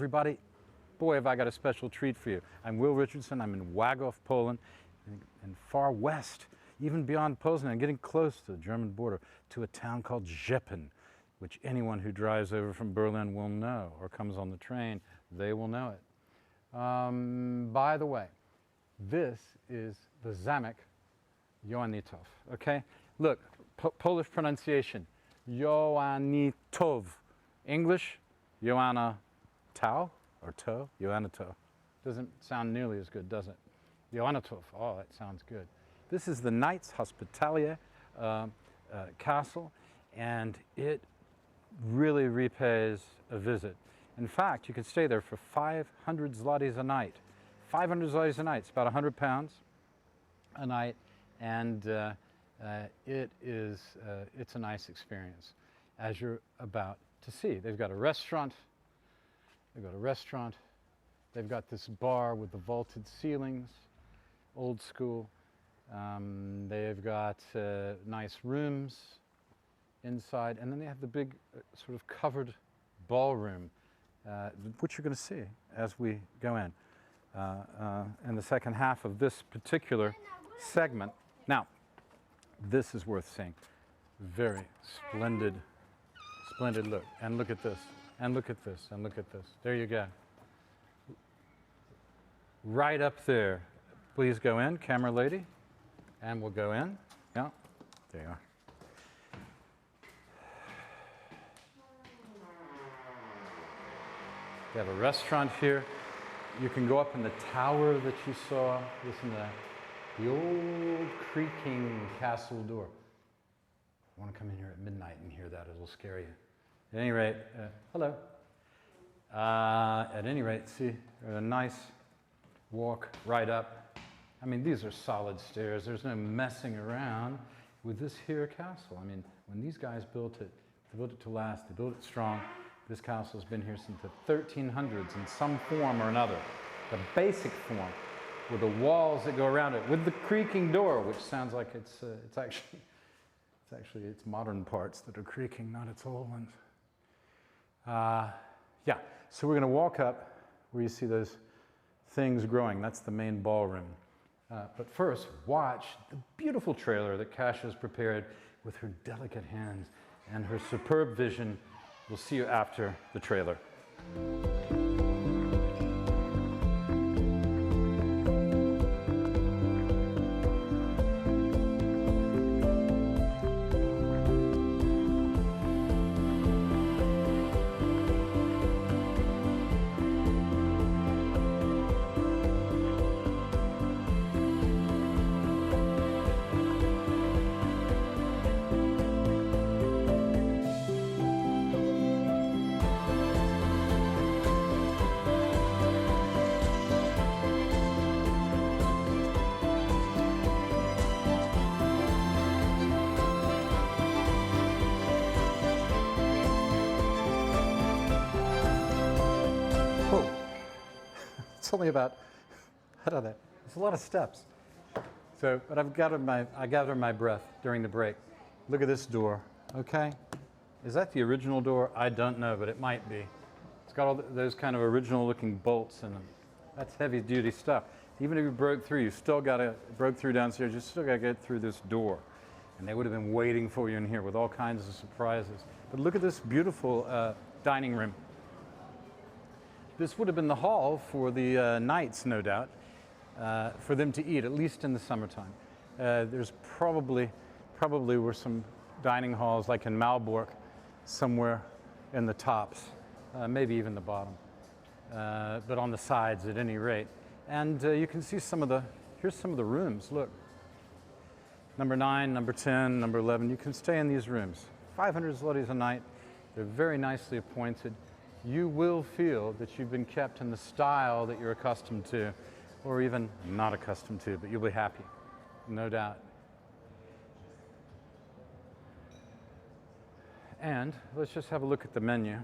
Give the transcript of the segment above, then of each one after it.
everybody. Boy, have I got a special treat for you. I'm Will Richardson. I'm in Lagow, Poland, in far west, even beyond Poznan, getting close to the German border, to a town called Rzepin, which anyone who drives over from Berlin will know, or comes on the train, they will know it. By the way, this is the Zamek Joannitów, okay? Look, Polish pronunciation, Joannitów. English, Joanna Tau, or To, Joannitów. Doesn't sound nearly as good, does it? Joannitów, oh, that sounds good. This is the Knights Hospitalier castle, and it really repays a visit. In fact, you can stay there for 500 zlotys a night. 500 zlotys a night, it's about 100 pounds a night, and it's a nice experience, as you're about to see. They've got a restaurant, they've got this bar with the vaulted ceilings, old school. They've got nice rooms inside, and then they have the big sort of covered ballroom, which you're going to see as we go in the second half of this particular segment. Now, this is worth seeing. Very splendid look. And look at this, and look at this, and look at this. There you go. Right up there. Please go in, camera lady. And we'll go in. Yeah, there you are. They have a restaurant here. You can go up in the tower that you saw. Listen to that. The old creaking castle door. I want to come in here at midnight and hear that. It'll scare you. At any rate, hello. At any rate, see, a nice walk right up. I mean, these are solid stairs. There's no messing around with this here castle. I mean, when these guys built it, they built it to last. They built it strong. This castle has been here since the 1300s in some form or another. The basic form, with the walls that go around it, with the creaking door, which sounds like it's actually its modern parts that are creaking, not its old ones. Yeah, so we're going to walk up where you see those things growing. That's the main ballroom. But first, watch the beautiful trailer that Kasia has prepared with her delicate hands and her superb vision. We'll see you after the trailer. Only about, I don't know, it's a lot of steps. So, but I gathered my breath during the break. Look at this door, okay? Is that the original door? I don't know, but it might be. It's got all those kind of original looking bolts in them. That's heavy duty stuff. Even if you broke through, broke through downstairs, you still got to get through this door. And they would have been waiting for you in here with all kinds of surprises. But look at this beautiful dining room. This would have been the hall for the knights, no doubt, for them to eat, at least in the summertime. There's probably were some dining halls, like in Malbork, somewhere in the tops, maybe even the bottom, but on the sides at any rate. And you can see here's some of the rooms, look. Number 9, number 10, number 11, you can stay in these rooms. 500 zlotys a night, they're very nicely appointed. You will feel that you've been kept in the style that you're accustomed to, or even not accustomed to, but you'll be happy, no doubt. And let's just have a look at the menu.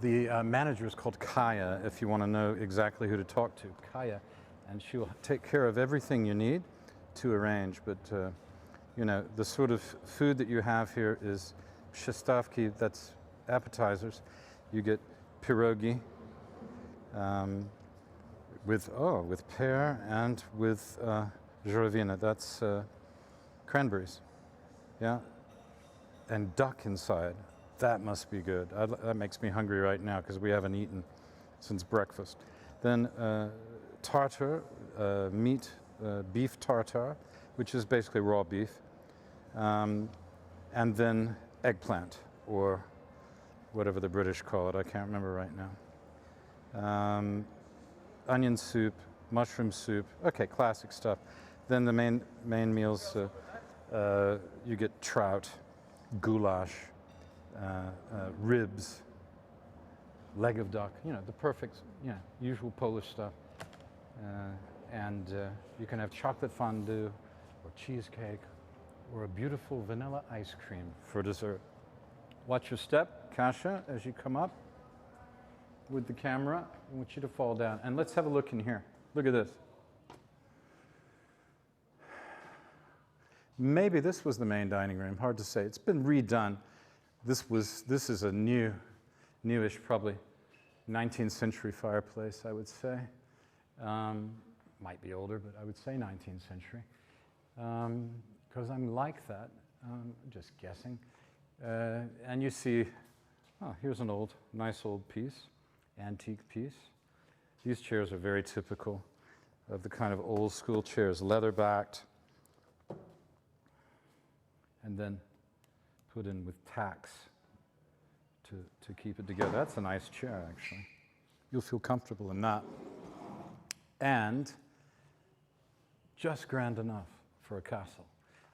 The manager is called Kaya, if you want to know exactly who to talk to, Kaya, and she'll take care of everything you need to arrange. But you know, the sort of food that you have here is przystawki, that's appetizers, you get pierogi with pear and with żurawina. That's cranberries, yeah, and duck inside. That must be good. That makes me hungry right now because we haven't eaten since breakfast. Then tartar, meat, beef tartar, which is basically raw beef, and then eggplant, or whatever the British call it. I can't remember right now. Onion soup, mushroom soup. Okay, classic stuff. Then the main meals, you get trout, goulash, ribs, leg of duck, the perfect, usual Polish stuff. And you can have chocolate fondue or cheesecake or a beautiful vanilla ice cream for dessert. Watch your step, Kasia, as you come up with the camera. I want you to fall down. And let's have a look in here. Look at this. Maybe this was the main dining room, hard to say. It's been redone. This is a newish, probably 19th century fireplace, I would say. Might be older, but I would say 19th century. Because I'm like that, just guessing. And you see, here's an nice old piece, antique piece. These chairs are very typical of the kind of old school chairs, leather-backed, and then put in with tacks to keep it together. That's a nice chair, actually. You'll feel comfortable in that. And just grand enough for a castle.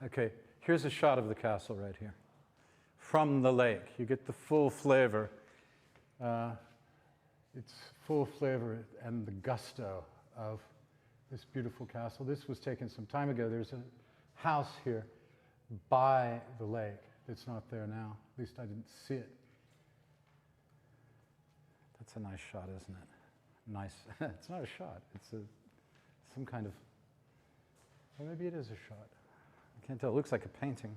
Okay, here's a shot of the castle right here. From the lake, you get the full flavor. It's full flavor and the gusto of this beautiful castle. This was taken some time ago. There's a house here by the lake that's not there now. At least I didn't see it. That's a nice shot, isn't it? Nice. It's not a shot. It's some kind of, well, maybe it is a shot. I can't tell. It looks like a painting.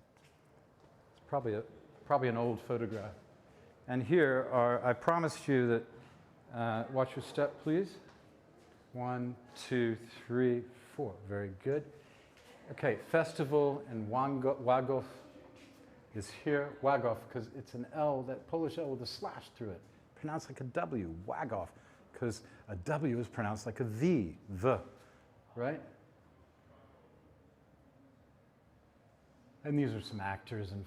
It's probably an old photograph. And here are, I promised you that, watch your step, please. 1, 2, 3, 4. Very good. Okay, festival in Łagów is here. Łagów, because it's an L, that Polish L with a slash through it. Pronounced like a W, Łagów, because a W is pronounced like a V, right? And these are some actors and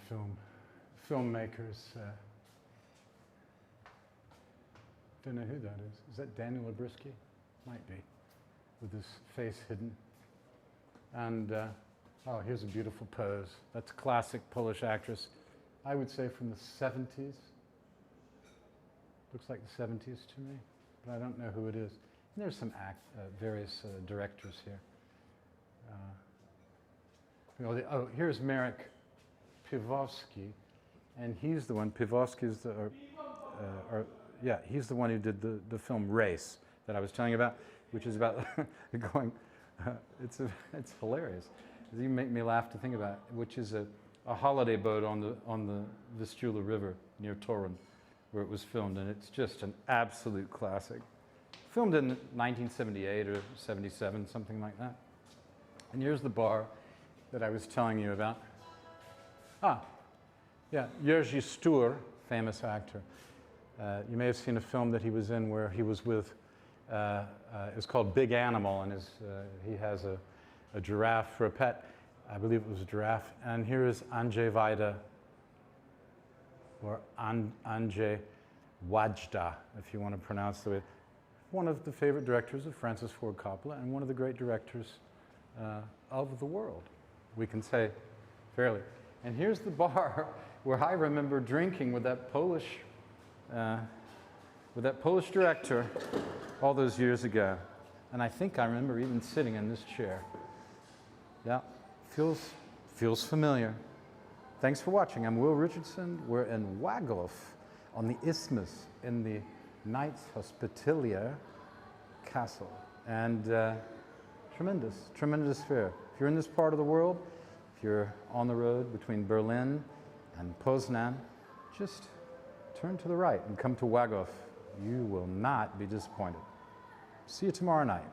filmmakers. Don't know who that is. Is that Daniel Obrisky? Might be, with his face hidden. And, oh, here's a beautiful pose. That's a classic Polish actress, I would say from the 70s. Looks like the 70s to me, but I don't know who it is. And there's some various directors here. Here's Marek Piwowski, and he's the one, Piwowski is he's the one who did the film Race that I was telling you about, which is about going, it's hilarious. You make me laugh to think about it, which is a holiday boat on the Vistula River near Torun, where it was filmed, and it's just an absolute classic. Filmed in 1978 or 77, something like that. And here's the bar that I was telling you about. Jerzy Stur, famous actor. You may have seen a film that he was in where he was with, it's called Big Animal, and he has a giraffe for a pet. I believe it was a giraffe. And here is Andrzej Wajda, or Andrzej Wajda, if you want to pronounce the way. One of the favorite directors of Francis Ford Coppola, and one of the great directors of the world, we can say fairly. And here's the bar where I remember drinking with that Polish director all those years ago. And I think I remember even sitting in this chair. Yeah, feels familiar. Thanks for watching. I'm Will Richardson. We're in Łagów on the Isthmus in the Knights Hospitalier Castle. And tremendous fair. If you're in this part of the world, if you're on the road between Berlin and Poznan, just turn to the right and come to Lagow. You will not be disappointed. See you tomorrow night.